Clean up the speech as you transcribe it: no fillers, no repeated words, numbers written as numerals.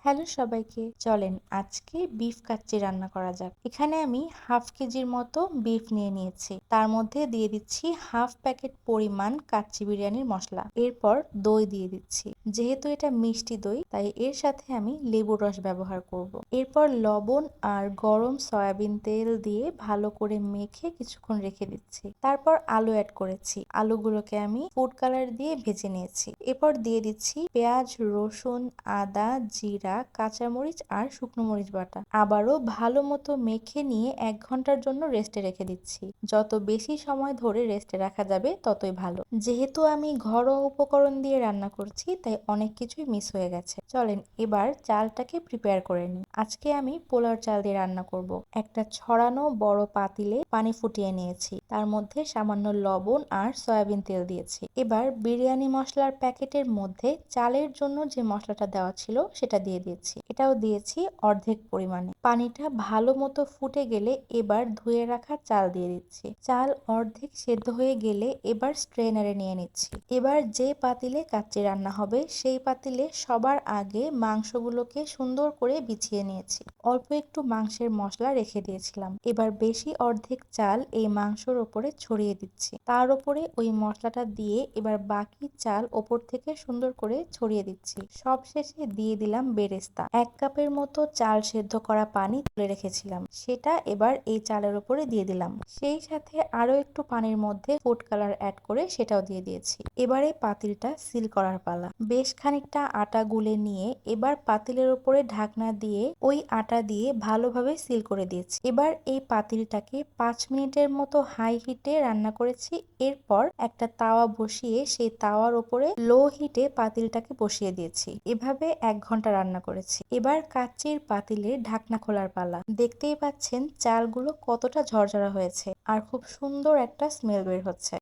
Hello সবাইকে, চলেন আজকে বিফ কাচ্চি রান্না করা যাক। এখানে আমি হাফ কেজির মতো বিফ নিয়ে নিয়েছি। তার মধ্যে দিয়ে দিচ্ছি হাফ প্যাকেট পরিমাণ কাচ্চি বিরিয়ানির মশলা। এরপর দই দিয়ে দিচ্ছি। যেহেতু এটা মিষ্টি দই, তাই এর সাথে আমি লেবুর রস ব্যবহার করব। এরপর লবণ আর গরম সয়াবিন তেল দিয়ে ভালো করে মেখে কিছুক্ষণ রেখে দিচ্ছি। তারপর আলু অ্যাড করেছি। আলুগুলোকে আমি ফুড কালার দিয়ে ভেজে নিয়েছি। এরপর দিয়ে দিচ্ছি পেঁয়াজ, রসুন, আদা, জিরা, কাঁচামরিচ আর শুকনো মরিচ বাটা। আবারও ভালো মতো মেখে নিয়ে 1 ঘন্টার জন্য রেস্টে রেখে দিচ্ছি। যত বেশি সময় ধরে রেস্টে রাখা যাবে ততই ভালো। যেহেতু আমি ঘরোয়া উপকরণ দিয়ে রান্না করছি, তাই অনেক কিছুই মিস হয়ে গেছে। চলেন এবার চালটাকে প্রিপেয়ার করে নিই। আজকে আমি পোলাওর চাল দিয়ে রান্না করব। একটা ছড়ানো বড় পাতিলে পানি ফুটিয়ে নিয়েছি। তার মধ্যে সামান্য লবণ আর সয়াবিন তেল দিয়েছি। এবার বিরিয়ানি মশলার প্যাকেটের মধ্যে চালের জন্য যে মশলাটা দেওয়া ছিল সেটা দিয়ে দিয়েছি। এটাও দিয়েছি অর্ধেক পরিমাণে। পানিটা ভালো মতো ফুটে গেলে এবার ধুয়ে রাখা চাল দিয়ে দিচ্ছি। চাল অর্ধেক সেদ্ধ হয়ে গেলে এবার স্ট্রেনারে নিয়ে নিচ্ছি। এবার যে পাতিলে কাচ্চি রান্না হবে সেই পাতিলে সবার আগে মাংসগুলোকে সুন্দর করে বিছিয়ে নিয়েছি। অল্প একটু মাংসের মশলা রেখে দিয়েছিলাম। এবার বেশি অর্ধেক চাল এই মাংসর ওপরে ছড়িয়ে দিচ্ছি। তার উপরে ওই মশলাটা দিয়ে এবার বাকি চাল ওপর থেকে সুন্দর করে ছড়িয়ে দিচ্ছি। সবশেষে দিয়ে দিলাম বেরেস্তা। 1 কাপের মতো চাল সেদ্ধ করা পানি তুলে রেখেছিলাম, সেটা এবার এই চালের উপরে দিয়ে দিলাম। সেই সাথে আরো একটু পানির মধ্যে ফুড কালার অ্যাড করে সেটাও দিয়ে দিয়েছি। এবারে পাতিলটা সিল করার পালা। বেশ খানিকটা আটা গুলে নিয়ে এবার পাতিলের উপরে ঢাকনা দিয়ে ওই আটা দিয়ে ভালোভাবে সিল করে দিয়েছি। এবার এই পাতিলটাকে 5 মিনিটের মতো হাই হিটে রান্না করেছি। এরপর একটা তাওয়া বসিয়ে সেই তাওয়ার উপরে লো হিটে পাতিলটাকে বসিয়ে দিয়েছি। এভাবে 1 ঘন্টা রান্না করেছি। এবার কাচ্চির পাতিলে ঢাকনা খোলার পালা। দেখতেই পাচ্ছেন চালগুলো কতটা ঝরঝরা হয়েছে আর খুব সুন্দর একটা স্মেল বের হচ্ছে।